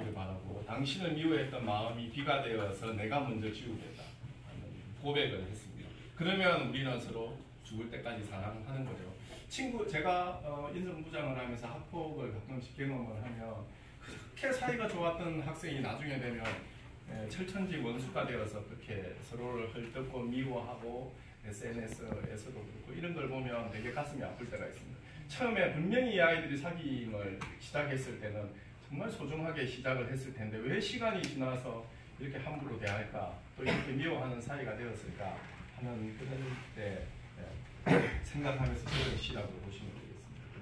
변하길 바라고 당신을 미워했던 마음이 비가 되어서 내가 먼저 지우겠다 하는 고백을 했습니다. 그러면 우리는 서로 죽을 때까지 사랑하는 거죠. 제가 인성부장을 하면서 학폭을 가끔씩 경험을 하면 그렇게 사이가 좋았던 학생이 나중에 되면 철천지 원수가 되어서 그렇게 서로를 헐뜯고 미워하고 SNS에서도 그렇고 이런 걸 보면 되게 가슴이 아플 때가 있습니다. 처음에 분명히 이 아이들이 사귐을 시작했을 때는 정말 소중하게 시작을 했을 텐데 왜 시간이 지나서 이렇게 함부로 대할까, 또 이렇게 미워하는 사이가 되었을까 하는 그런 때 생각하면서 지은 시라고 보시면 되겠습니다. 그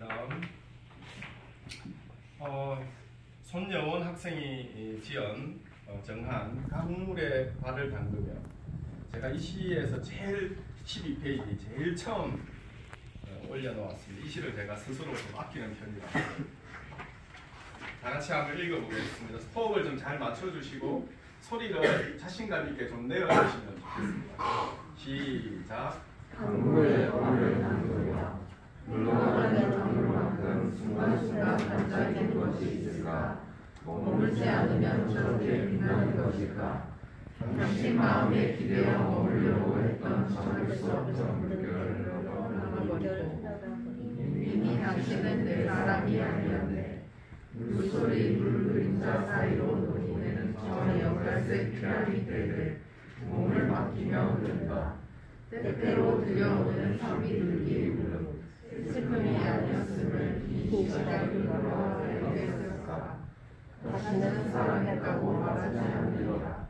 다음 손여원 학생이 지은 정한 강물에 발을 담그며, 제가 이 시에서 제일 12페이지 제일 처음 올려놓았습니다. 이 시를 제가 스스로 좀 아끼는 편이라 다 같이 한번 읽어보겠습니다. 호흡을 좀 잘 맞춰주시고 소리를 자신감 있게 좀 내어주시면 좋겠습니다. 시작. 강물에 발을 담그며 물러가는 강물만큼 순간순간 반짝이는 것이 있을까? 머물지 않으면 저렇게 빛나는 것일까? 당신 마음에 기대어 머물려고 했던 참을 수 없던 물결을 떠나버리고 이미 당신은 내 사람이 아니었네. 물소리 물 그림자 사이로 노니는 저 역갈색 피라미드를 몸을 맡기며 흐른다. 때때로 들려오는 선비들기 울음, 슬픔이 아니었음을 이 시간을 걸어 알게 되었을까? 다시는 사랑했다고 말하지 않으리라.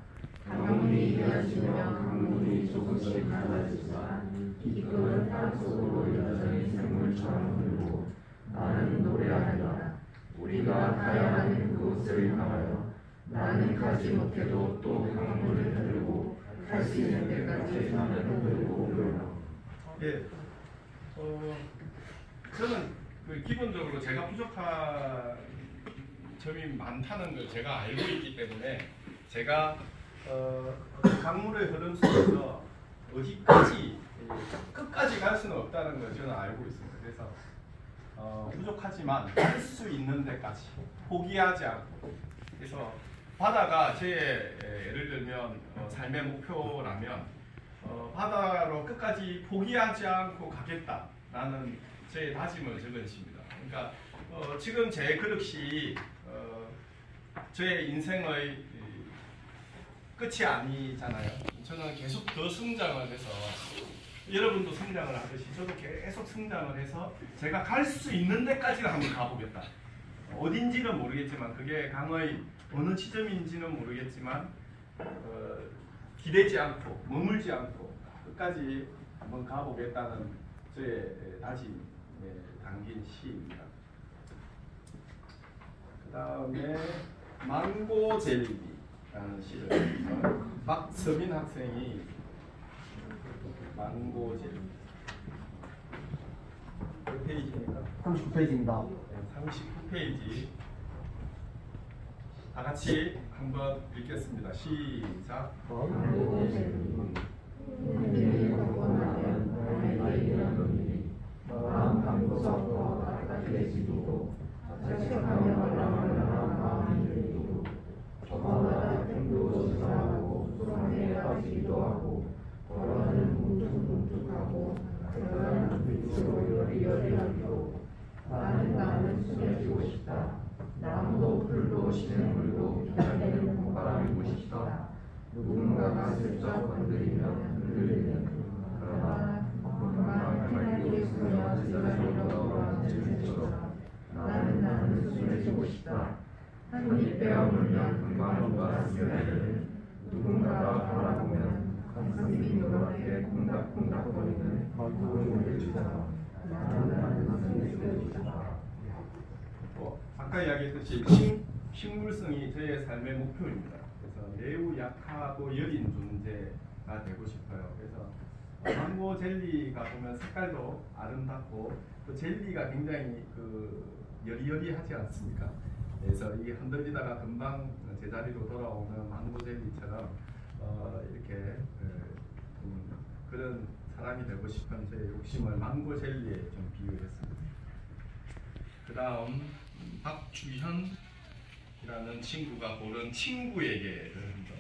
강물이 이어지며 강물이 조금씩 달라지지만 이끌은 땅속으로 여전히 샘물처럼 흐르고 나는 노래하리라. 우리가 가야 하는 그곳을 향하여 나는 가지 못해도 또 강물을 흐르고 갈 수 있는 데까지 나는 흐르고 흐르라. 예, 저는 기본적으로 제가 부족한 점이 많다는 걸 제가 알고 있기 때문에 제가 강물의 흐름 속에서 어디까지 끝까지 갈 수는 없다는 걸 저는 알고 있습니다. 그래서 부족하지만 할 수 있는 데까지 포기하지 않고, 그래서 바다가 제 예를 들면 삶의 목표라면 바다로 끝까지 포기하지 않고 가겠다라는 제 다짐을 적은 시입니다. 그러니까 지금 제 그릇이 제 인생의 끝이 아니잖아요. 저는 계속 더 성장을 해서, 여러분도 성장을 하듯이 저도 계속 성장을 해서 제가 갈 수 있는 데까지는 한번 가보겠다. 어딘지는 모르겠지만, 그게 강의 어느 지점인지는 모르겠지만 기대지 않고 머물지 않고 끝까지 한번 가보겠다는 저의 다짐에 담긴 시입니다. 그 다음에 망고 젤리라는 시를 박서민 학생이 망고 젤리 몇 페이지입니까? 39페이지입니다. 네, 39페이지 다 같이 한번 읽겠습니다. 시작. 강물에 걷고 나면 나에게 이르노니 마음 한구석도 따뜻해지고 자책하며 말랑말랑한 마음이 들고 저마다 틈도 지나고 수렁에 빠지기도 하고 걸어는 뭉툭뭉툭하고 그러는 빛으로 여리여리하기도 나는 숨겨지고 싶다. 나무도 풀도 시는 물도 기다리는 봄바람이고 싶다. 누군가가 슬쩍 건드리면 흔들리는 그러나 금방 해맑게 스며 제자리로 돌아앉을 때처럼 나는 순해지고 싶다. 한입 베어 물면 금방 누가 스며드는 누군가가 바라보면 가슴이 노랗게 콩닥콩닥거리는 구름을 주자. 나는 순해지고 싶다. 아까 이야기했듯이 식물성이 저의 삶의 목표입니다. 그래서 매우 약하고 여린 존재가 되고 싶어요. 그래서 망고 젤리가 보면 색깔도 아름답고 또 젤리가 굉장히 여리여리하지 않습니까? 그래서 이 흔들리다가 금방 제자리로 돌아오는 망고 젤리처럼 이렇게 그런 사람이 되고 싶은 제 욕심을 망고 젤리에 좀 비유했습니다. 그 다음 박주현 이라는 친구가 고른 친구에게를 한번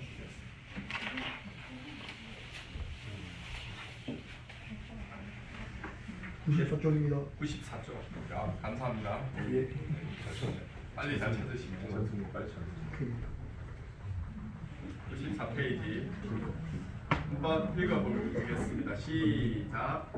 드렸습니다. 94쪽입니다. 94쪽. 야, 감사합니다. 예. 빨리 잘 찾으시면. 94페이지. 한번 읽어보겠습니다. 시작.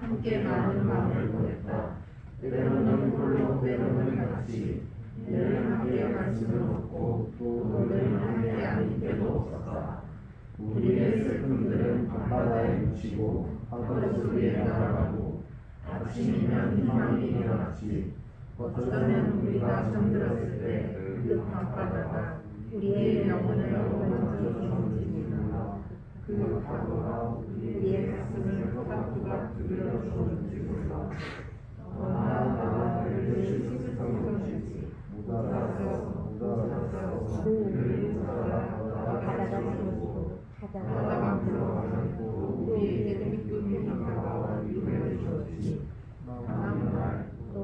함께 많은 마음을 보냈다. 때로는 홀로 때로는 같이 늘 함께 말씀을 듣고 또 늘 함께 아닐 때도 없었다. 우리의 슬픔들은 밤바다에 묻히고 파도 위에 날아가고 아침이면 희망이 일어났지. 어쩌면 우리가 잠들었을 때 그 밤바다가 우리의 영혼을 먼저 주는지 몰라. 그 파도가 우리의 가슴을 토박토박 두드려 주는지 몰라. 너나 그를 슬픔을 묻어서 그를 바다가 부르고 바다가 불러가면 또 우리에게 기쁨이 다가와 위로해 주었지. 다음날 또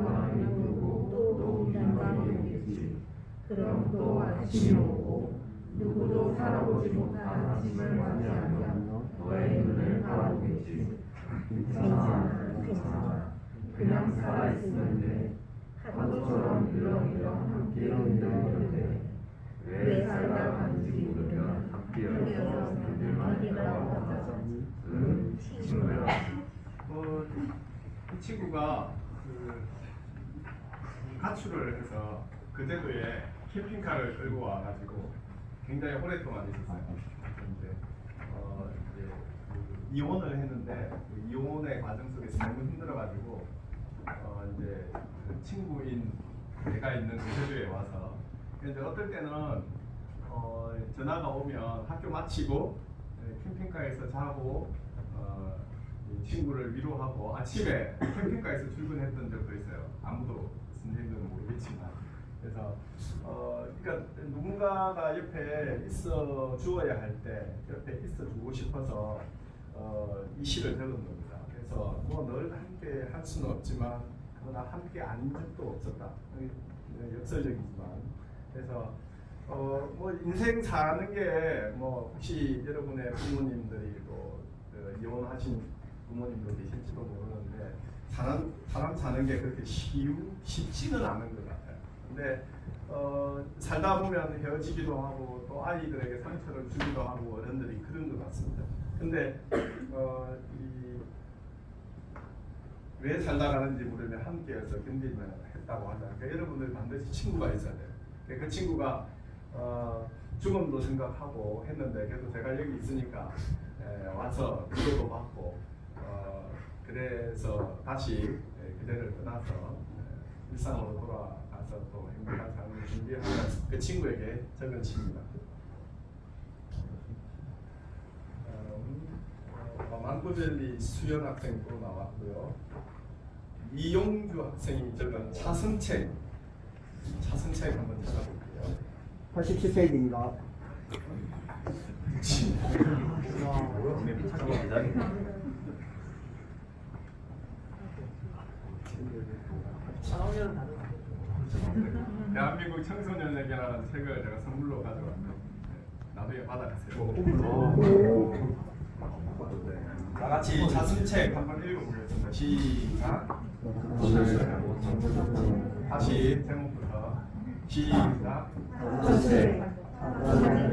마음이 누르고 또 인간이 오겠지. 그럼 또 아침이 오고 누구도 살아보지 못한 아침을 맞이하며 너의 눈을 바라보겠지. 괜찮아. 그냥 살아있으면 돼. 파도처럼 일렁일렁 함께 일렁일렁 돼. 왜 살아가는지 모르면 함께여서 믿음이라고 하자. 친구야. 이 친구가 가출을 해서 그 제도에 캠핑카를 끌고 와가지고 굉장히 오랫동안 있었어요. 근데 이제 이혼을 했는데 그 이혼의 과정 속에서 너무 힘들어가지고 이제 그 친구인 내가 있는 그 제도에 와서 근데 어떨 때는 전화가 오면 학교 마치고 캠핑카에서 자고 이 친구를 위로하고 아침에 캠핑카에서 출근했던 적도 있어요. 아무도 선생님들은 모르겠지만 그래서 그러니까 누군가가 옆에 있어 주어야 할 때 옆에 있어 주고 싶어서 이 시를 적은 겁니다. 그래서 뭐 늘 함께 할 수는 없지만 그러나 함께 아닌 적도 없었다. 역설적이지만 그래서 뭐 인생 사는 게 뭐 혹시 여러분의 부모님들이 또 이혼하신 부모님도 계실지도 모르는데 사람 사는 게 그렇게 쉽지는 않은 것 같아요. 근데 살다 보면 헤어지기도 하고 또 아이들에게 상처를 주기도 하고 어른들이 그런 것 같습니다. 근데 왜 살다 가는지 모르면 함께여서 견디면 했다고 하자. 그러니까 여러분들 반드시 친구가 있어야 돼요. 그 친구가 죽음도 생각하고 했는데 그래도 제가 여기 있으니까 와서 위로도 받고 그래서 다시 그대를 떠나서 일상으로 돌아가서 또 행복한 삶을 준비하는 그 친구에게 적은 시입니다. 만고젤리 수연 학생 또 나왔고요. 이용주 학생이 적은 차선책 한번 찾아볼게요. 87페이지입니다. 대한민국 청소년에게라는 책을 제가 선물로 가져왔는데 나중에 받아가세요. 다 같이 자순책 한번 읽어보겠습니다. 시작. 다시 제목부터 시작.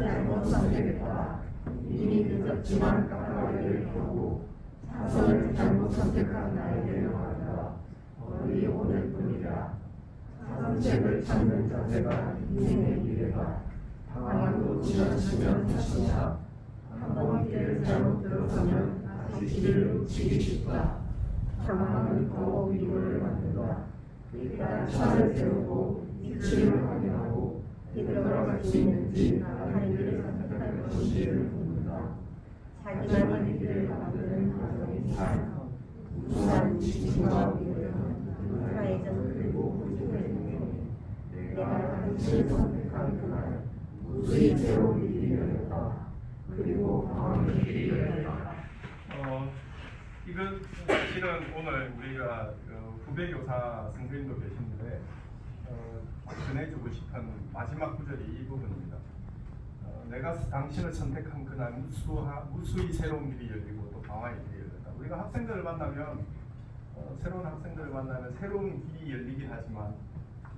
잘못 선택했다. 이미 늦었지만 깜빡이를 켜고 사선을 잘못 선택한 나에게 말한다. 어디 오늘 뿐이라. 사선책을 찾는 자세가 인생의 미래다. 방황도 지나치면 다시냐. 한번 길을 잘못 들어서면 다시 길을 놓치기 쉽다. 방황은 더 위로를 만든다. 일단 차를 세우고 위치를 확인하고 들어갈 수 있는지 다른 길을 선택할 것인지를 묻는다. 자기만의 길을 만드는 과정이 삶. 우수한 지식과 믿음, 사회적 그리고 구조의 능력. 내가 당신을 선택한 그날 무수히 새로운 일이 열렸다. 그리고 방황의 길이 열렸다. 이건 사실은 오늘 우리가 후배 교사 선생님도 계시는데 전해주고 싶은 마지막 구절이 이 부분입니다. 내가 당신을 선택한 그날 무수히 새로운 길이 열리고 또 방황의 길이 열린다. 우리가 학생들을 만나면 새로운 학생들을 만나면 새로운 길이 열리긴 하지만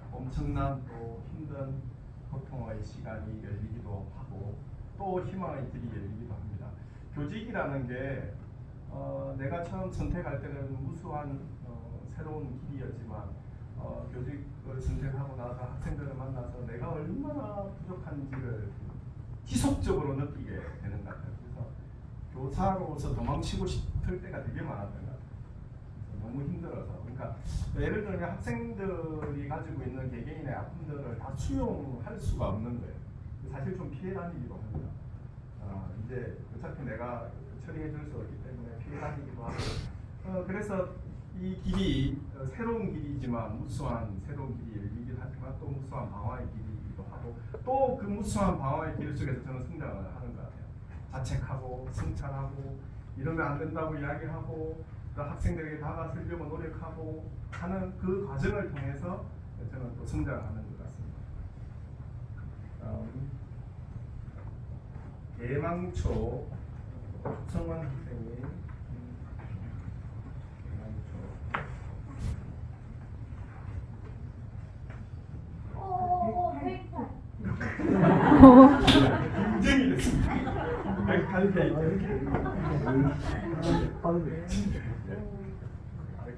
엄청난 또 힘든 고통의 시간이 열리기도 하고 또 희망의 길이 열리기도 합니다. 교직이라는 게 내가 처음 선택할 때는 무수한 새로운 길이었지만 교직을 선택하고 나서 학생들을 만나서 내가 얼마나 부족한지를 지속적으로 느끼게 되는 것 같아요. 그래서 교사로서 도망치고 싶을 때가 되게 많았던 것 같아요. 너무 힘들어서. 그러니까 예를 들면 학생들이 가지고 있는 개개인의 아픔들을 다 수용할 수가 없는 거예요. 사실 좀 피해 다니기도 합니다. 이제 어차피 내가 처리해 줄 수 없기 때문에 피해 다니기도 하고 그래서 이 길이 새로운 길이지만 무수한 새로운 길이 열리긴 하지만 또 무수한 방황의 길이기도 하고 또 그 무수한 방황의 길 속에서 저는 성장을 하는 것 같아요. 자책하고 성찰하고 이러면 안 된다고 이야기하고 또 학생들에게 다가서려고 노력하고 하는 그 과정을 통해서 저는 또 성장하는 것 같습니다. 대망초 박성원 학생이 굉장히 됐습니다. 108페이지.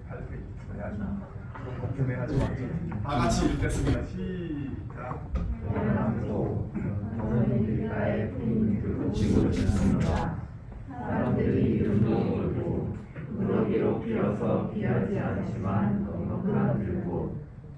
108페이지. 다 같이 읽겠습니다. 시작. 너는 길가에 푸른 그 지구를 짓습니다. 사람들이 이름도 모르고 무더기로 피어서 피하지 않지만 넉넉한 들고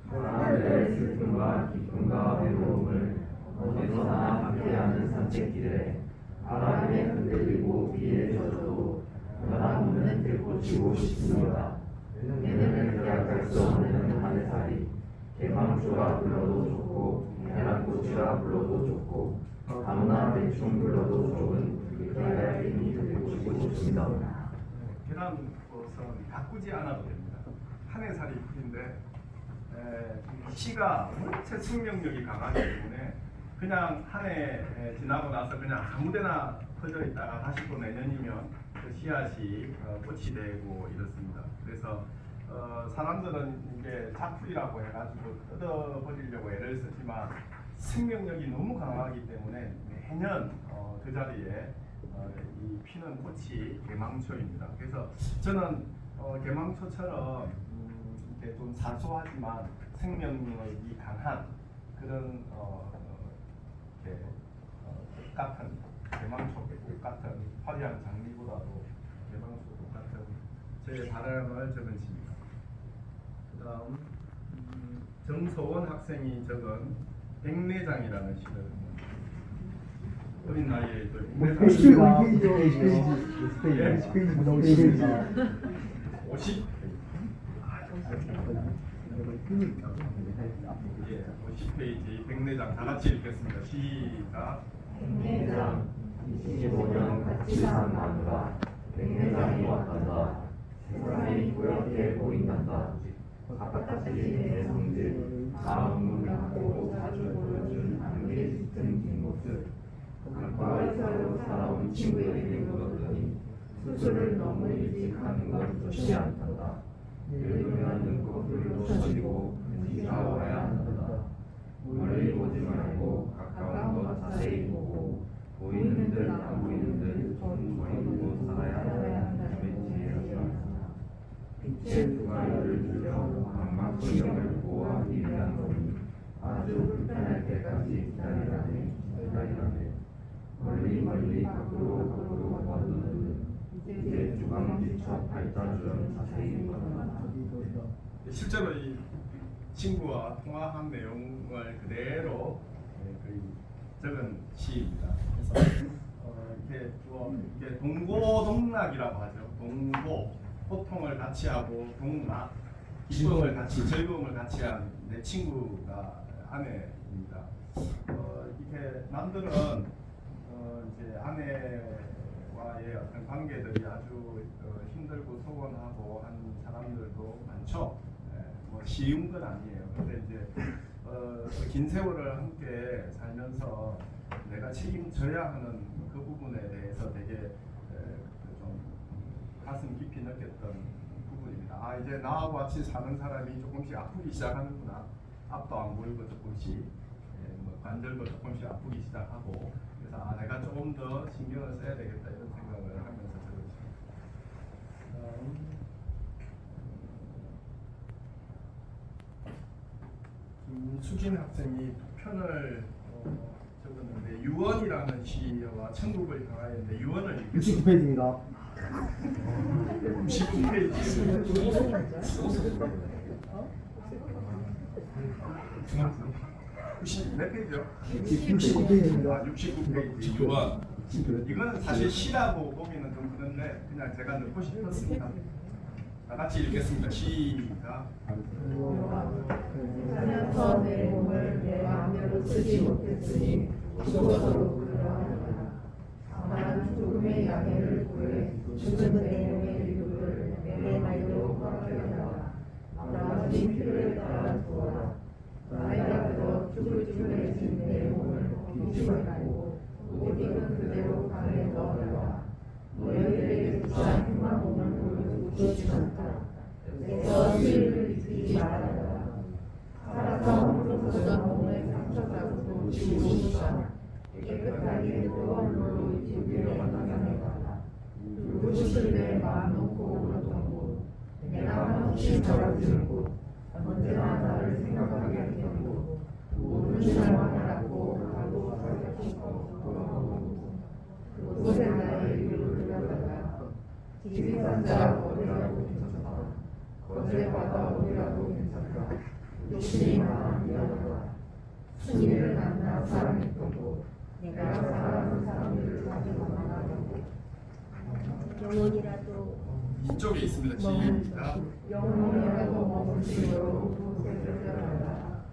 사람들의 슬픔과 기쁨과 외로움을 어디서나 함께하는 산책길에 바람에 흔들리고 비에 젖어도 변함없는 들꽃이고 싶습니다. 얘네는 계약할 수 없는 하늘살이 개망초가 불러도 좋고 계란꽃이라 불러도 좋고 아무나 대충 불러도 좋은 그의 이름이 들고 싶습니다. 계란꽃은 가꾸지 않아도 됩니다. 하늘살이 풀인데 씨가 원체 생명력이 강하기 때문에 그냥 한 해 지나고 나서 그냥 아무데나 퍼져 있다가 다시 또 내년이면 그 씨앗이 꽃이 되고 이렇습니다. 그래서 사람들은 이게 작풀이라고 해가지고 뜯어버리려고 애를 쓰지만 생명력이 너무 강하기 때문에 매년 그 자리에 이 피는 꽃이 개망초입니다. 그래서 저는 개망초처럼 이렇게 좀 사소하지만 생명력이 강한 그런 꽃 같은 개망초의 꽃 같은 화려한 장미보다도 개망초 꽃 같은 제 바람을 적은 시입니다. 그다음 정서원 학생이 적은 백내장이라는 시를 어린 나이에 또 백내장 50페이지 백내장 다 같이 읽겠습니다. 시작. 백내장 25년 같이 산 마누라 백내장이 왔단다. 세상이 뿌옇게 보인단다. 바깥까지 내 성질 마음 문명하고 자주 보여준 안개 짙은 뒷모습 과거에서 살아온 친구에게 물었더니 수술을 너무 일찍 하는 건 좋지 않단다. 늙으면 눈꺼풀이 부서지고 눈치가 와야 한단다. 멀리 보지 말고 가까운 것 자세히 보고 보이는 듯 안 보이는 듯 좀 보이고 살아야 한다는 지혜였다. 빛의 두 가지를 들여 망막 성경을 보호하기 위한 거니 아주 불편할 때까지 기다리라네. 멀리 밖으로 보아두는 이제 주광 뒤척 발자주름 자세히 보아두는 실제로 이 친구와 통화한 내용을 그대로 적은 시입니다. 그래서 이게 동고동락이라고 하죠. 동고 고통을 같이 하고 동락 기쁨을 같이 즐거움을 같이 한 내 친구가 아내입니다. 이렇게 남들은 이제 아내와 하나님과의 어떤 관계들이 아주 힘들고 소원하고 한 사람들도 많죠. 뭐 쉬운 건 아니에요. 근데 이제 긴 세월을 함께 살면서 내가 책임져야 하는 그 부분에 대해서 되게 좀 가슴 깊이 느꼈던 부분입니다. 아, 이제 나하고 같이 사는 사람이 조금씩 아프기 시작하는구나. 앞도 안 보이고 조금씩 뭐 관절도 조금씩 아프기 시작하고, 그래서 아, 내가 조금 더 신경을 써야 되겠다 이런 생각을 하면서 들었습니다. 김수진 학생이 두 편을 적었는데 유언이라는 시와 천국을 향하여인데 유언을 69페이지입니다. 69페이지. 몇 페이지요? 69페이지입니다. 69페이지 유언. 이거는 사실 시라고 보기는 좀 그런데 그냥 제가 넣고 싶었습니다. 다 같이 읽겠습니다. 시작. 살면서 내 몸을 내 마음대로 쓰지 못했으니 죽어서도 그러하리라. 다만 죽음의 양해를 구해 죽은 내 몸의 이유를 내 말대로 허락하여라. 나머지 필요에 따라 두어라. 나이가 들어 죽을 줄에진 내 몸을 비지 말고 못 익은 그대로 강에 넣어라. 너희들에게 주신 흉한 몸을 보여주지 않다. 내가 피를 입히지 말아라. 살아서 홀로서 몸에 상처받고 지우고자 깨끗하게 뜨거운 물로 입히려 원하노라. 누구실 내 마음 놓고 울었던 내가 한없이 저러들고 언제나 나를 생각하게 되고 모든 삶을 알았고 가고 살고 그곳에 나의 이유를 들여다가 지리산자 어디라도 괜찮다. 거제바다 어디라도 괜찮다. 욕심이 많으려다. 승리를 만나 사랑했고 내가 사랑하는 사람들을 가지고 만나고 영혼이라도 이쪽에 있습니다. 시작. 영혼이라도 머물지도록 그곳에 들여다가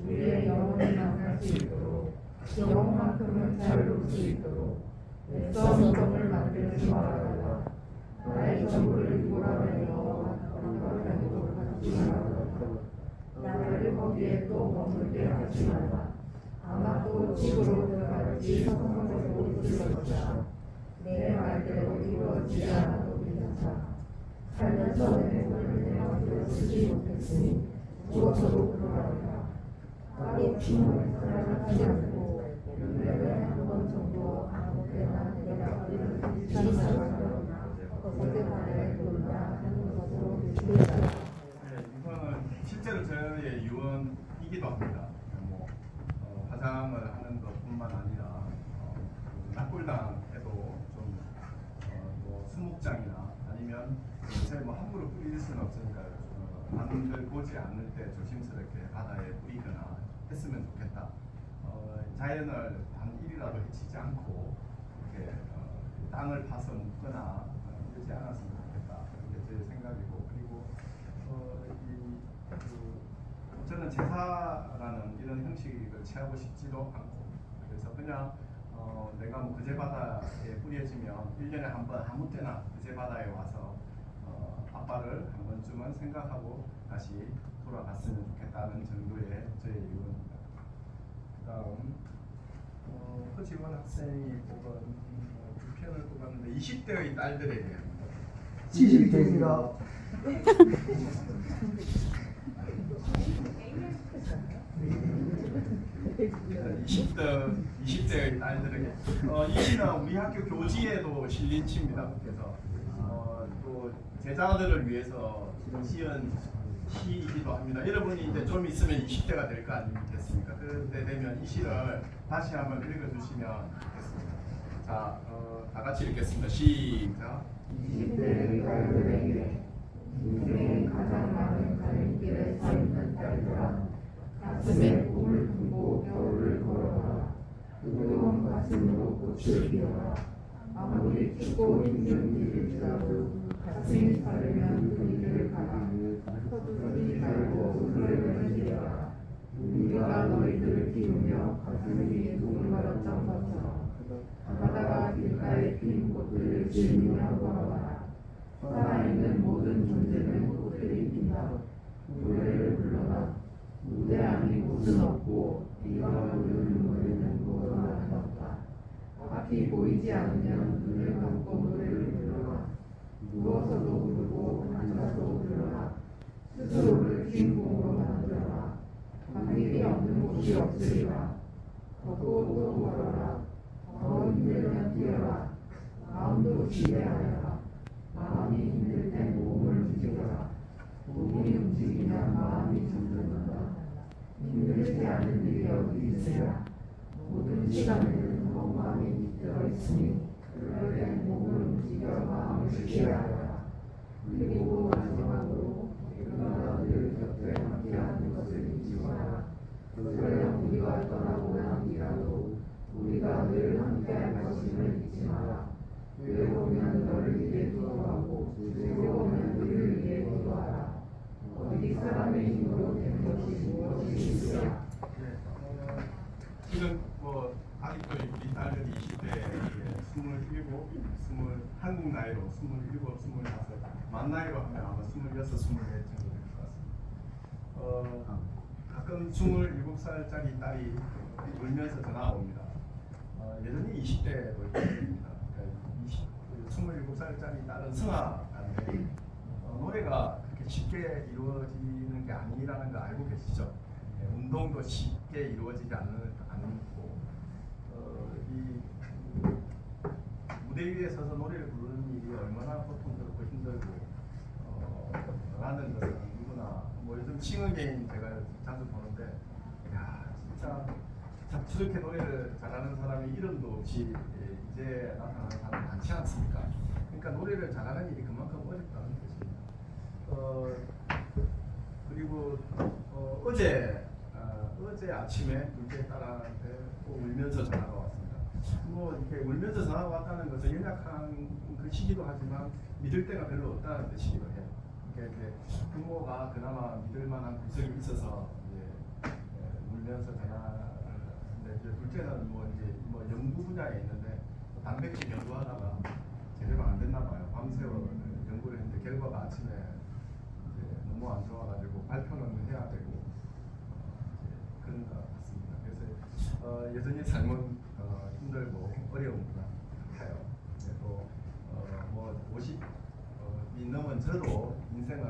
우리의 영혼이 만날 수 있도록 영혼만큼은 자유로울 수 있도록 애써 노동을 만들지 말아라. 나의 전부를 몰아내어 왕관으로 갖지 말아라. 나를 거기에 또 머물게 하지 마라. 아마 또 집으로 들어갈지 성공으로 있을 것이다. 내 말대로 이루어지지 않아도 괜찮다. 살면서 내 몸을 내 맘대로 쓰지 못했으니 죽어서도 그러하리라. 나도 춤을 사랑하지 않고 연애를 한 번 정도 아무 때나 내가 어디를 지지 말아라. 거기에 발에 돌다 하는 것으로 느끼다. 이거는 실제로 저의 유언이기도 합니다. 뭐 화장을 하는 것뿐만 아니라 낙골당에도 좀 뭐 수목장이나 아니면 요새 뭐 함부로 뿌릴 수는 없으니까 남들 보지 않을 때 조심스럽게 바다에 뿌리거나 했으면 좋겠다. 자연을 단 1이라도 해치지 않고 이렇게 땅을 파서 묻거나 이러지 않았으면 좋겠다. 이게 제 생각이고, 그리고 저는 제사라는 이런 형식을 취하고 싶지도 않고, 그래서 그냥 내가 뭐 그제바다에 뿌려지면 1년에 한 번 아무 때나 그제바다에 와서 아빠를 한 번쯤은 생각하고 다시 돌아갔으면 좋겠다는 정도의 저의 이유입니다. 그 다음 허지원 학생이 뽑은 두 편을 뽑았는데 20대의 딸들에 대합니다. 72페이지입니다. 20대의 딸들에게 이 시는 우리 학교 교지에도 실린 시입니다. 그래서 또 제자들을 위해서 시은 시이기도 합니다. 여러분이 이제 좀 있으면 20대가 될 거 아니겠습니까? 그때 되면 이 시를 다시 한번 읽어주시면 좋겠습니다. 자, 다 같이 읽겠습니다. 시작. 20대의 딸들에게 인생의 가장 많은 갈림길에 서 있는 딸들아, 가슴에 꿈을 품고 겨울을 걸어라. 뜨거운 가슴으로 꽃을 피워라. 아무리 춥고 힘든 길일지라도 가슴이 다르면 그 길을 가라. 서두르지 말고 그를 견디라. 우리가 너희들을 키우며 가슴 위에 누군가를 점퍼처럼 바다가 길가에 핀 꽃들을 끝을 이루며 걸어가라. 살아있는 모든 존재는 꽃들이 핀다. 노래를 불러라. 무대 아닌 곳은 없고 네가 부르는 노래는 무엇도 아름답다. 앞이 보이지 않으면 눈을 감고 노래를 불러라. 누워서도 부르고 앉아서도 불러라. 스스로를 주인공으로 만들어라. 방법이 없는 곳이 없으리라. 걷고 또 걸어라. 더 힘들면 뛰어라. 마음도 지혜하여라. 마음이 힘들 때 몸을 움직여라. 몸이 움직이면 마음이 잠든다. 힘들지 않은 일이 어디 있으랴. 모든 시간에는 마음이 들어있으니 그럴 때 몸을 움직여 마음을 쉬게 하여라. 그리고 마지막으로 우리가 늘 곁에 함께하는 것을 잊지 마라. 설령 우리가 떠나고 남이라도 우리가 늘 함께할 것임을 잊지 마라. 외로우면 너를 위해 기도하고 즐거우면 너를 위해 기도하라. 어디 사람의 힘으로 된 것이 무엇이 있으랴. 지금 뭐 아직도 우리 딸들이 20대 27, 한국 나이로 27, 25, 만 나이로 하면 아마 26, 27 정도 될 것 같습니다. 가끔 27살짜리 딸이 울면서 전화가 옵니다. 예전에 20대도 있습니다. 27살짜리 딸은 승아인데 노래가 그렇게 쉽게 이루어지는 게 아니라는 거 알고 계시죠? 운동도 쉽게 이루어지지 않고 이 무대 위에 서서 노래를 부르는 일이 얼마나 고통스럽고 힘들고 라는 것은 누구나 뭐 요즘 싱어게인 제가 자주 보는데 야 진짜 참 저렇게 노래를 잘하는 사람이 이름도 없이 이제 나타나는 사람이 많지 않습니까? 그러니까 노래를 잘하는 일이 그만큼 어렵다는 것입니다. 그리고 어제 아침에 둘째 딸한테 또 울면서 전화가 왔습니다. 뭐 이렇게 울면서 전화가 왔다는 것은 연약한 그 시기도 하지만 믿을 데가 별로 없다는 뜻이기도 해요. 그러니까 이렇게 부모가 그나마 믿을 만한 구석이 있어서 이제 울면서 전화를 하는데 이제 둘째는 뭐 연구 분야에 있는데 단백질 연구하다가 제대로 안 됐나 봐요. 밤새워 연구를 했는데 결과가 아침에 이제 너무 안 좋아가지고 발표는 해야 되고 그런 것 같습니다. 그래서 여전히 삶은 힘들고 어려운 것 같아요. 또 뭐 50이 넘은 저도 인생은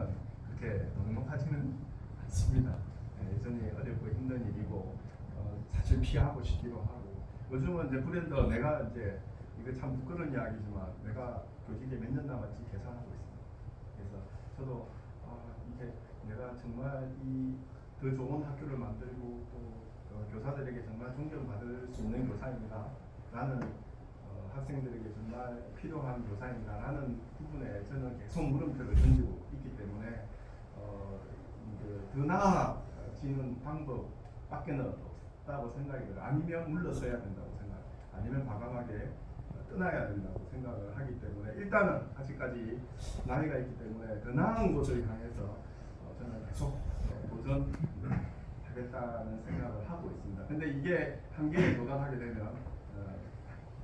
그렇게 넉넉하지는 않습니다. 여전히 어렵고 힘든 일이고 사실 피하고 싶기도 하고 요즘은 이제 브랜드 내가 이제 이거 참 부끄러운 이야기지만 내가 교직에 몇 년 남았지 계산하고 있습니다. 그래서 저도 이게 내가 정말 이 더 좋은 학교를 만들고 또 교사들에게 정말 존경받을 수 있는 교사입니다. 라는 학생들에게 정말 필요한 교사입니다. 라는 부분에 저는 계속 물음표를 던지고 있기 때문에 더 나아지는 방법밖에는 없다고 생각이 들어요. 아니면 물러서야 된다고 생각, 아니면 과감하게 떠나야 된다고 생각을 하기 때문에 일단은 아직까지 나이가 있기 때문에 더 나은 곳을 향해서 저는 계속 도전하겠다는 생각을 하고 있습니다. 근데 이게 한계에 도달하게 되면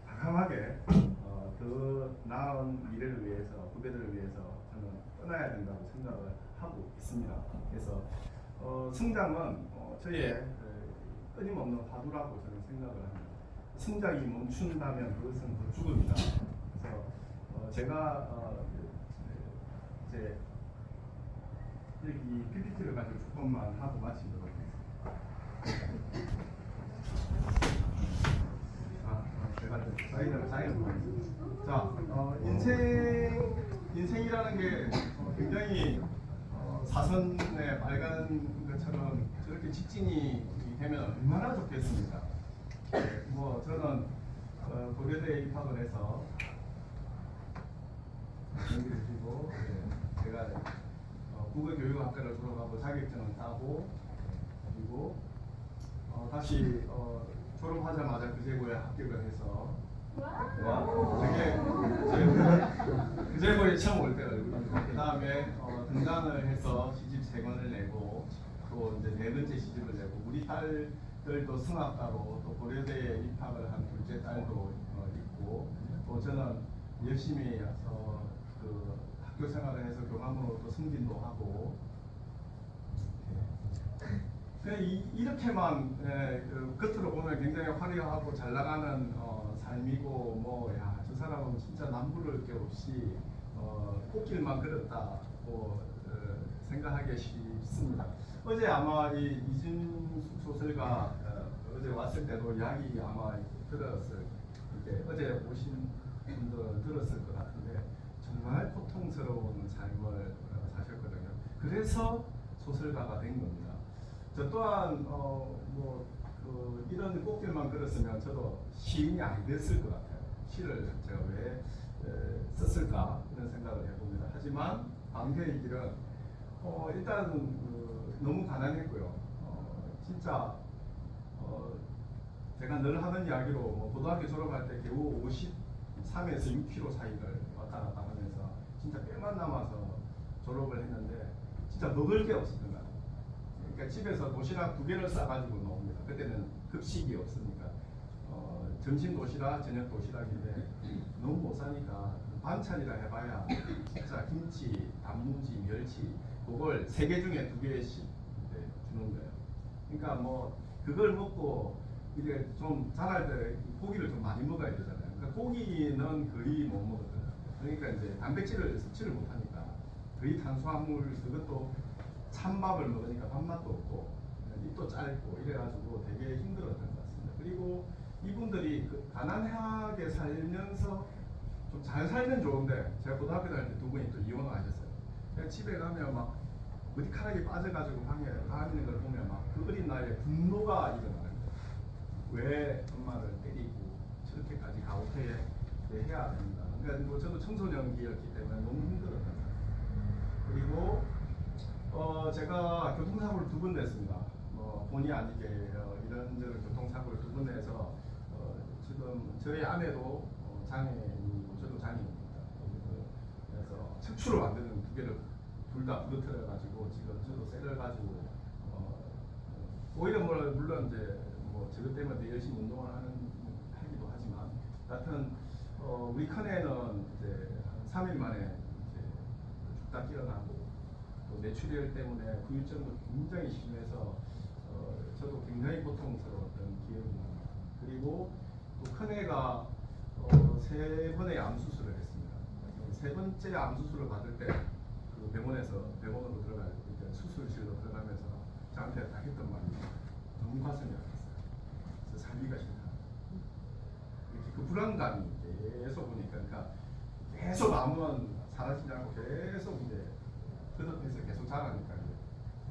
과감하게 더 나은 미래를 위해서, 후배들을 위해서 저는 떠나야 된다고 생각을 하고 있습니다. 그래서 성장은 저의 끊임없는 화두라고 저는 생각을 합니다. 성장이 멈춘다면 그것은 더 죽음이다. 그래서 제가 이제 이 PPT를 가지고 조금만 하고 마치도록 하겠습니다. 제가 사인을 보겠습니다. 자, 인생이라는 게 굉장히 사선에 빨간 것처럼 저렇게 직진이 되면 얼마나 좋겠습니까? 뭐 저는 고려대에 입학을 해서 연기해주시고 제가 국어교육학과를 졸업하고 자격증을 따고 그리고 다시 졸업하자마자 그제고에 합격을 해서 그제고에 처음 올 때가 그 다음에 등단을 해서 시집 3권을 내고 또 이제 4번째 시집을 내고 우리 딸들도 성악가로 또 고려대에 입학을 한 둘째 딸도 있고 또 저는 열심히 그 학교 생활을 해서 교감으로 또 승진도 하고 이렇게만 그 겉으로 보면 굉장히 화려하고 잘 나가는 삶이고 저 사람은 진짜 남부를 게 없이 꽃길만 걸었다고 생각하기 쉽습니다. 어제 아마 이 이진숙 소설가 어제 왔을 때도 이야기 아마 들었을 때 어제 오신 분들 들었을 것 같은데 정말 고통스러운 삶을 사셨거든요. 그래서 소설가가 된 겁니다. 저 또한 이런 꽃길만 걸었으면 저도 시인이 안 됐을 것 같아요. 시를 제가 왜 썼을까 이런 생각을 해봅니다. 하지만 밤새의 길은 일단 너무 가난했고요. 진짜 제가 늘 하는 이야기로 고등학교 졸업할 때 겨우 53에서 6kg 사이를 왔다 갔다 하면서 진짜 뼈만 남아서 졸업을 했는데 진짜 먹을 게 없었던 것 같아요. 그러니까 집에서 도시락 2개를 싸가지고 나옵니다. 그때는 급식이 없으니까 점심 도시락, 저녁 도시락인데 너무 못 사니까 반찬이라 해봐야 진짜 김치, 단무지, 멸치 그걸 3개 중에 2개씩 주는 거예요. 그러니까 그걸 먹고 이제 좀 자랄 때 고기를 좀 많이 먹어야 되잖아요. 그러니까 고기는 거의 못 먹었거든요. 그러니까 이제 단백질을 섭취를 못하니까 거의 탄수화물 그것도 찬밥을 먹으니까 밥맛도 없고 입도 짧고 이래가지고 되게 힘들었던 것 같습니다. 그리고 이분들이 가난하게 살면서 좀 잘 살면 좋은데 제가 고등학교 다닐 때 2분이 또 이혼을 하셨어요. 그냥 집에 가면 막 머리카락이 빠져가지고 방에 다니는 걸 보면 막 그 어린 나이에 분노가 일어나는 거예요. 왜 엄마를 때리고 저렇게까지 가혹하게 해야 됩니다. 그러니까 저도 청소년기였기 때문에 너무 힘들었던 거예요. 그리고 제가 교통사고를 2번 냈습니다. 본의 아니게 이런저런 교통사고를 2번 내서 지금 저희 아내도 장애인이고 저도 장애인입니다. 그래서 척추를 만드는 2개를 둘 다 부러뜨려 가지고 지금 저도 쇠를 가지고 오히려 물론 이제 저것 때문에 열심히 운동을 하기도 하지만 여하튼 우리 큰애는 이제 한 3일 만에 이제 죽다 깨어나고 또 뇌출혈 때문에 후유증도 굉장히 심해서 저도 굉장히 고통스러웠던 기억이 납니다. 그리고 또 큰애가 3번의 암 수술을 했습니다. 3번째 암 수술을 받을 때 그 병원으로 들어갈 때 수술실로 들어가면서 저한테 딱 했던 말이 너무 가슴이 아팠어요. 그래서 살기가 싫다. 이렇게 그 불안감이 계속 오니까 그러니까 계속 암은 사라지지 않고 계속 이제 그 계속 자라니까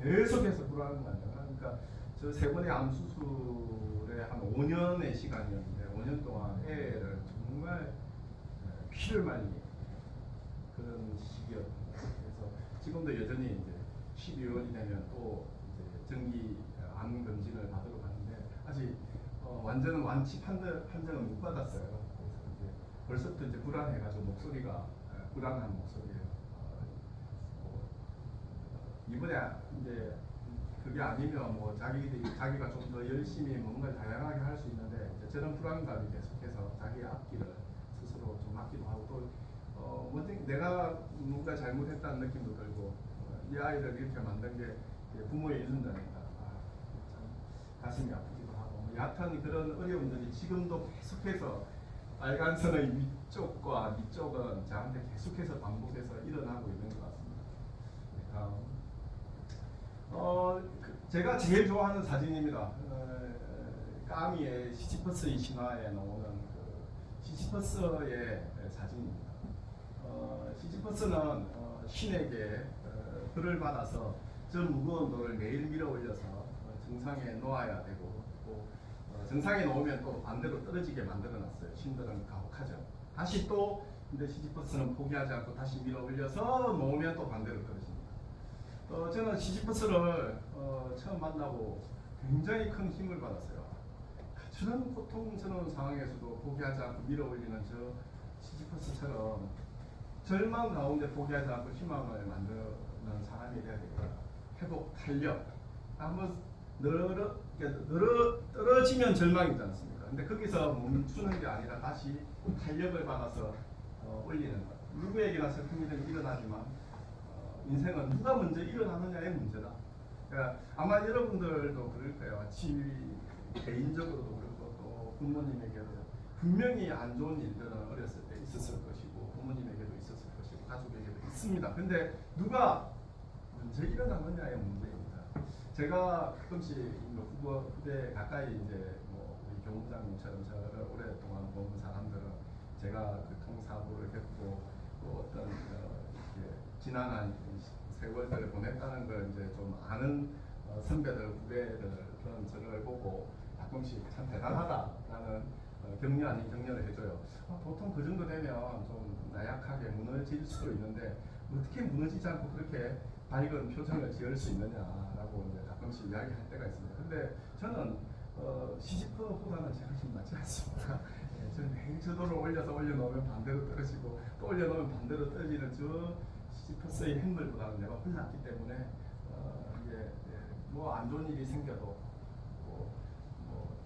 계속해서 불안감이 그러니까 저 3번의 암 수술에 한 5년의 시간이었는데 5년 동안 애를 정말 피를 말리는 그런 시기였던 것 같아요. 그래서 지금도 여전히 이제 12월이 되면 또 이제 정기 암 검진을 받으러 가는데 아직 완전 완치 판정은 못 받았어요. 그래서 이제 벌써부터 이제 불안해가지고 목소리가 불안한 목소리예요. 이번에 이제 그게 아니면 자기가 좀 더 열심히 뭔가 다양하게 할 수 있는데 저런 불안감이 계속해서 자기의 앞길을 스스로 좀 막기도 하고 또 내가 뭔가 잘못했다는 느낌도 들고 이 아이를 이렇게 만든 게 부모의 유전자니까 참 가슴이 아프기도 하고 여하튼 그런 어려움들이 지금도 계속해서 빨간선의 위쪽과 밑쪽은 저한테 계속해서 반복해서 일어나고 있는 것 같습니다. 제가 제일 좋아하는 사진입니다. 까미의 시지퍼스의 신화에 나오는 시지퍼스의 사진입니다. 시지퍼스는 신에게 벌을 받아서 저 무거운 돌을 매일 밀어 올려서 정상에 놓아야 되고 또 정상에 놓으면 또 반대로 떨어지게 만들어놨어요. 신들은 가혹하죠. 다시 또 근데 시지퍼스는 포기하지 않고 다시 밀어 올려서 놓으면 또 반대로 떨어집니다. 저는 시지퍼스를 처음 만나고 굉장히 큰 힘을 받았어요. 저런 고통스러운 상황에서도 포기하지 않고 밀어 올리는 저 시지퍼스처럼 절망 가운데 포기하지 않고 희망을 만드는 사람이 돼야 되겠다. 회복, 탄력. 한번 떨어지면 절망이지 않습니까? 근데 거기서 멈추는 게 아니라 다시 탄력을 받아서 올리는 것. 누구에게나 슬픈 일은 일어나지만 인생은 누가 먼저 일어나느냐의 문제다. 그러니까 아마 여러분들도 그럴 거예요. 개인적으로도 그렇고 또 부모님에게도 분명히 안 좋은 일들은 어렸을 때 있었을 것이고 부모님에게도 있었을 것이고 가족에게도 있습니다. 근데 누가 먼저 일어나느냐의 문제입니다. 제가 가끔씩 후배 가까이 이제 뭐 우리 교무장님처럼 저를 오랫동안 본 사람들은 제가 교통사고를 겪고 또 어떤 이렇게 지난한 세월들을 보냈다는 걸 이제 좀 아는 선배들, 후배들 그런 저를 보고 가끔씩 참 대단하다라는 격려 아닌 격려를 해줘요. 보통 그 정도 되면 좀 나약하게 무너질 수도 있는데 어떻게 무너지지 않고 그렇게 밝은 표정을 지을 수 있느냐라고 이제 가끔씩 이야기할 때가 있습니다. 근데 저는 시지프보다는 제가 좀 낫지 않습니까? 저는 매일 저도를 올려놓으면 반대로 떨어지고 또 올려놓으면 반대로 떨어지는 저 시지퍼스의 행물보다는 내가 혼났기 때문에 이게 뭐 안 좋은 일이 생겨도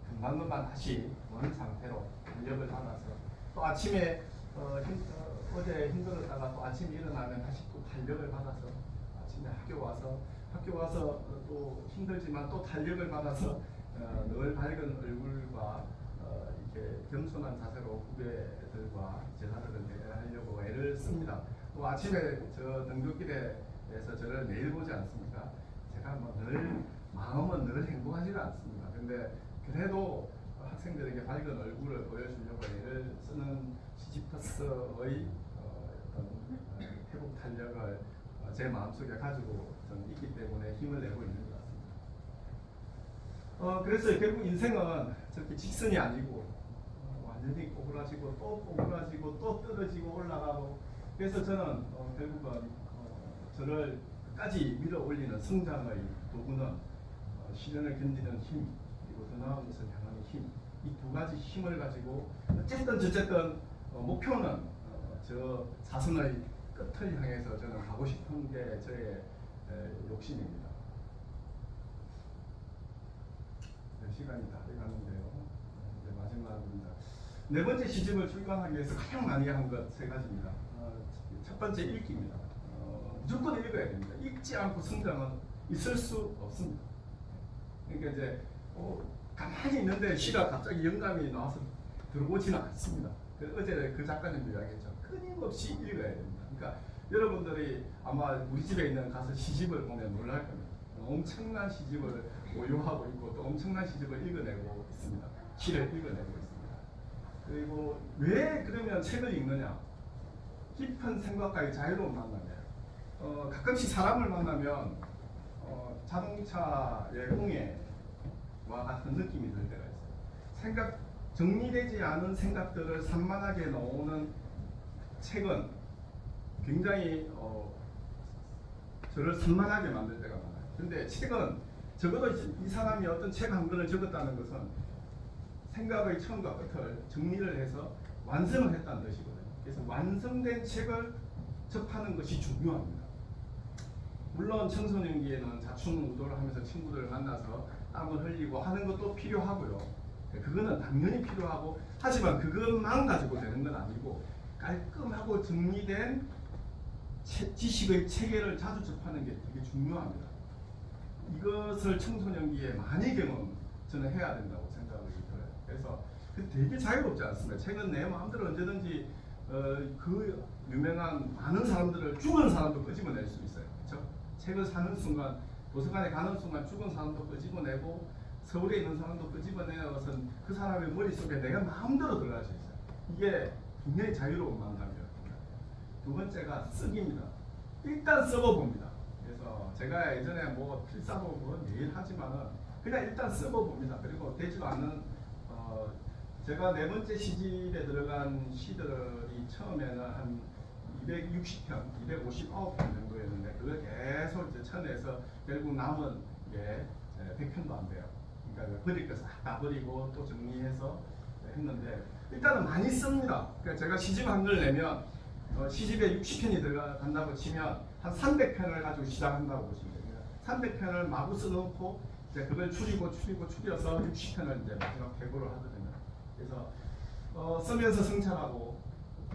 금방금방 다시 원 상태로 인력을 받아서 또 아침에 어제 힘들었다가 또 아침에 일어나면 다시 또 탄력을 받아서 아침에 학교 와서 또 힘들지만 또 탄력을 받아서 늘 밝은 얼굴과 이렇게 겸손한 자세로 후배들과 제자들을 대하려고 애를 씁니다. 또 아침에 저 등굣길에서 저를 매일 보지 않습니까? 제가 뭐 늘 마음은 늘 행복하지는 않습니다. 근데 그래도 학생들에게 밝은 얼굴을 보여주려고 애를 쓰는 시지퍼스의 어떤 회복 탄력을 제 마음속에 가지고 저는 있기 때문에 힘을 내고 있는 것 같습니다. 그래서 결국 인생은 저렇게 직선이 아니고 완전히 꼬부라지고 또 꼬부라지고 또 떨어지고 올라가고 그래서 저는 결국은 저를 끝까지 밀어 올리는 성장의 도구는 시련을 견디는 힘 그리고 더 나은 것을 향하는 힘 이 두 가지 힘을 가지고 어쨌든 목표는 저 사선의 끝을 향해서 저는 가고 싶은 게 저의 욕심입니다. 시간이 다 돼가는데요. 이제 마지막입니다. 네 번째 시집을 출간하기 위해서 가장 많이 한 것 세 가지입니다. 첫 번째 읽기입니다. 무조건 읽어야 됩니다. 읽지 않고 성장은 있을 수 없습니다. 그러니까 이제 가만히 있는데 시가 갑자기 영감이 나와서 들어오지는 않습니다. 어제 그 작가님도 이야기했죠. 끊임없이 읽어야 됩니다. 그러니까 여러분들이 아마 우리 집에 있는 가서 시집을 보면 놀랄 겁니다. 엄청난 시집을 보유하고 있고 또 엄청난 시집을 읽어내고 있습니다. 시를 읽어내고 있습니다. 그리고 왜 그러면 책을 읽느냐? 깊은 생각과의 자유로운 만남이에요. 가끔씩 사람을 만나면 자동차의 공해와 같은 느낌이 들 때가 있어요. 정리되지 않은 생각들을 산만하게 넣어오는 책은 굉장히 저를 산만하게 만들 때가 많아요. 근데 책은 적어도 이 사람이 어떤 책 한 권을 적었다는 것은 생각의 처음과 끝을 정리를 해서 완성을 했다는 뜻이거든요. 그래서 완성된 책을 접하는 것이 중요합니다. 물론 청소년기에는 자충우돌을 하면서 친구들을 만나서 땀을 흘리고 하는 것도 필요하고요. 그거는 당연히 필요하고 하지만 그것만 가지고 되는 건 아니고 깔끔하고 정리된 지식의 체계를 자주 접하는 게 되게 중요합니다. 이것을 청소년기에 많이 저는 해야 된다고 생각을 들어요. 그래서 되게 자유롭지 않습니다. 책은 내 마음대로 언제든지 그 유명한 많은 사람들을 죽은 사람도 끄집어낼 수 있어요. 그렇죠? 책을 사는 순간 도서관에 가는 순간 죽은 사람도 끄집어내고 서울에 있는 사람도 끄집어내어서 그 사람의 머릿속에 내가 마음대로 들어갈 수 있어요. 이게 굉장히 자유로운 만남이에요. 두 번째가 쓰기입니다. 일단 써봅니다. 그래서 제가 예전에 뭐 필사도 뭐 매일 하지만은 그냥 일단 써봅니다. 그리고 되지도 않는 제가 네 번째 시집에 들어간 시들이 처음에는 한 260편, 259편 정도였는데 그걸 계속 이제 쳐내서 결국 남은 게 100편도 안 돼요. 그러니까 버릴 것을 다 버리고 또 정리해서 했는데 일단은 많이 씁니다. 그러니까 제가 시집 한 걸 내면 시집에 60편이 들어간다고 치면 한 300편을 가지고 시작한다고 보시면 됩니다. 300편을 마구 써놓고 이제 그걸 줄여서 60편을 이제 마지막 대고를 하거든요. 그래서 쓰면서 성찰하고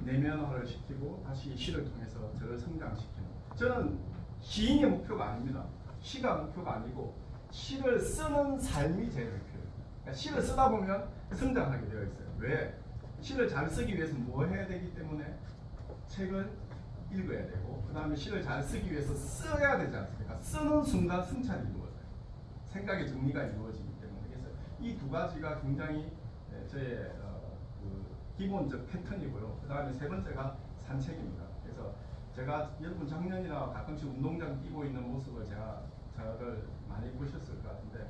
내면화를 시키고 다시 시를 통해서 저를 성장시키는. 저는 시인의 목표가 아닙니다. 시가 목표가 아니고 시를 쓰는 삶이 제 목표예요. 그러니까 시를 쓰다 보면 성장하게 되어 있어요. 왜? 시를 잘 쓰기 위해서 뭐 해야 되기 때문에 책을 읽어야 되고, 그 다음에 시를 잘 쓰기 위해서 써야 되지 않습니까? 쓰는 순간 성찰이 이루어져요. 생각의 정리가 이루어지기 때문에. 그래서 이 두 가지가 굉장히 저의 그 기본적 패턴이고요. 그 다음에 세 번째가 산책입니다. 그래서 제가 여러분 작년이나 가끔씩 운동장 뛰고 있는 모습을 저를 많이 보셨을 것 같은데,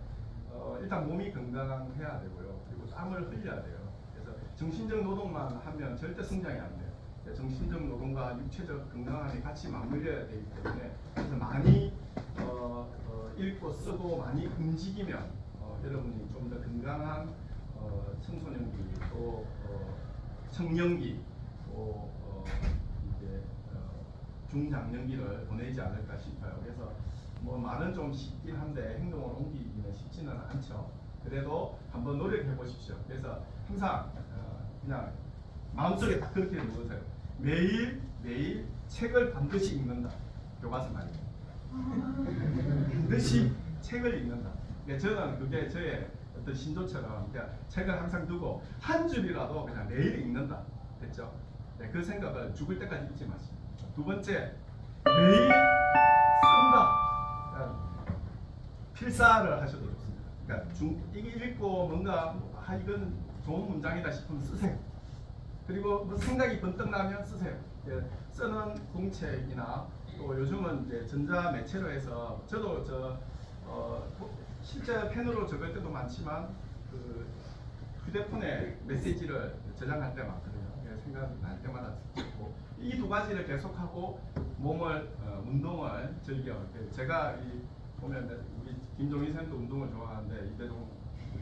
일단 몸이 건강해야 되고요. 그리고 땀을 흘려야 돼요. 그래서 정신적 노동만 하면 절대 성장이 안 돼요. 정신적 노동과 육체적 건강함이 같이 맞물려야 되기 때문에, 그래서 많이 읽고 쓰고 많이 움직이면 여러분이 좀 더 건강한 청소년기 또 청년기 또 이제 중장년기를 보내지 않을까 싶어요. 그래서 뭐 말은 좀 쉽긴 한데 행동을 옮기기는 쉽지는 않죠. 그래도 한번 노력해 보십시오. 그래서 항상 그냥 마음속에 딱 그렇게 넣으세요. 매일 책을 반드시 읽는다. 교과서 말이에요. 반드시 책을 읽는다. 그러니까 저는 그게 저의 어떤 신조처럼 그러니까 책을 항상 두고 한 줄이라도 그냥 매일 읽는다. 됐죠? 네, 그 생각을 죽을 때까지 잊지 마시고. 두 번째, 매일 쓴다. 그러니까 필사를 하셔도 좋습니다. 그러니까 이게 읽고 뭔가 이건 좋은 문장이다 싶으면 쓰세요. 그리고 뭐 생각이 번뜩 나면 쓰세요. 쓰는 공책이나 또 요즘은 이제 전자 매체로 해서 저도 실제 펜으로 적을 때도 많지만 그 휴대폰에 메시지를 저장할 때 많거든요. 생각날 때마다 쓰고 이 두 가지를 계속하고 몸을 운동을 즐겨. 제가 보면 우리 김종인 선생님도 운동을 좋아하는데 이대종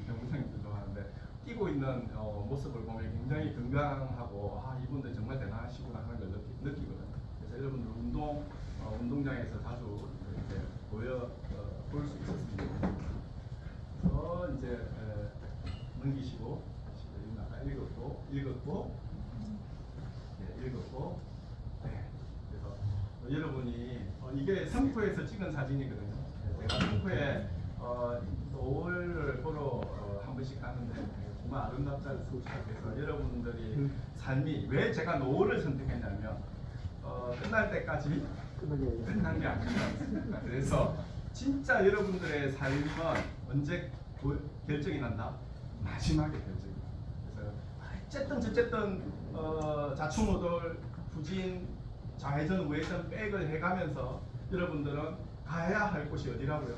선생님도 좋아하는데 뛰고 있는 모습을 보면 굉장히 건강하고 이분들 정말 대단하시구나 하는 걸 느끼거든요. 그래서 여러분들 운동장에서 자주 이렇게 볼 수 있었습니다. 그래서 이제 넘기시고 아까 읽었고 네. 그래서 여러분이 이게 성포에서 찍은 사진이거든요. 제가 성포에 노을을 보러 한 번씩 가는데 정말 아름답지 않습니까? 그래서 여러분들이 삶이 왜 제가 노을을 선택했냐면 끝날 때까지 끝난 게 아닙니다. 그래서 진짜 여러분들의 삶은 언제 결정이 난다? 마지막에 결정이 난다. 그래서 어쨌든 자충우돌 후진 좌회전 우회전 백을 해가면서 여러분들은 가야 할 곳이 어디라고요?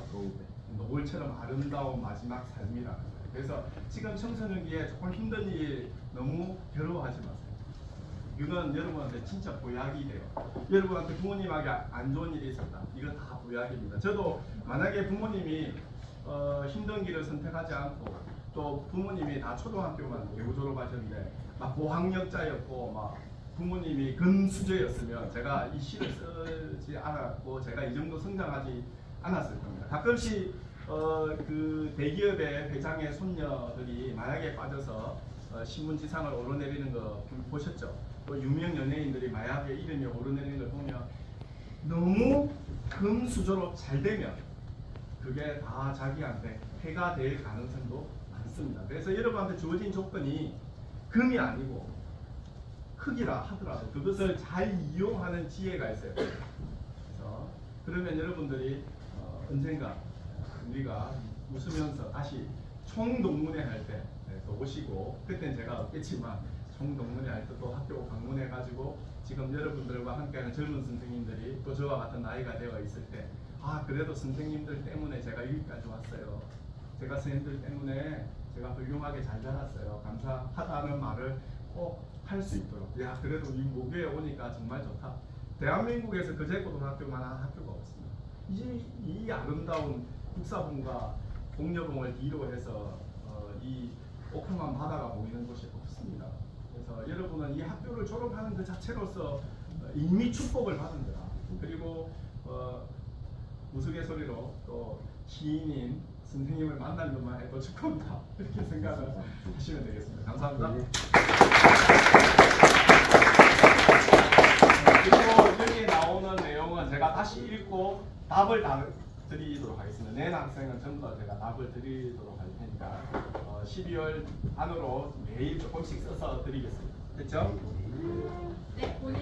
노을처럼 아름다운 마지막 삶이라는 거예요. 그래서 지금 청소년기에 조금 힘든 일 너무 괴로워하지 마세요. 이건 여러분한테 진짜 보약이 돼요. 여러분한테 부모님에게 안 좋은 일이 있었다. 이건 다 보약입니다. 저도 만약에 부모님이 힘든 길을 선택하지 않고 또 부모님이 다 초등학교만 교육 졸업하셨는데 막 고학력자였고 막 부모님이 금수저였으면 제가 이 시를 쓰지 않았고 제가 이 정도 성장하지 않았을 겁니다. 가끔씩 그 대기업의 회장의 손녀들이 마약에 빠져서 신문지상을 오르내리는 거 보셨죠? 또 유명 연예인들이 마약에 이름이 오르내리는 걸 보면 너무 금수저로 잘 되면 그게 다 자기한테 해가 될 가능성도 많습니다. 그래서 여러분한테 주어진 조건이 금이 아니고 흙이라 하더라도 그것을 잘 이용하는 지혜가 있어요. 그래서 그러면 여러분들이 언젠가 우리가 웃으면서 다시 총동문회 할 때 또 오시고 그때는 제가 없겠지만 총동문회 할 때 또 학교 방문해가지고 지금 여러분들과 함께하는 젊은 선생님들이 또 저와 같은 나이가 되어 있을 때 그래도 선생님들 때문에 제가 여기까지 왔어요. 제가 선생님들 때문에 제가 훌륭하게 잘 자랐어요. 감사하다는 말을 꼭 할 수 있도록. 그래도 이 모교에 오니까 정말 좋다. 대한민국에서 거제고등학교만한 학교가 없습니다. 이 아름다운 국사봉과 공여봉을 뒤로 해서 이 오크만 바다가 보이는 곳이 없습니다. 그래서 여러분은 이 학교를 졸업하는 그 자체로서 이미 축복을 받은 거다. 그리고 우스갯소리로 또 시인인 선생님을 만난 것만 해도 축복이다. 이렇게 생각을 하시면 되겠습니다. 감사합니다. 다시 읽고 답을 다 드리도록 하겠습니다. 내년 학생은 전부 다 제가 답을 드리도록 할 테니까 12월 안으로 매일 조금씩 써서 드리겠습니다. 됐죠? 네, 본인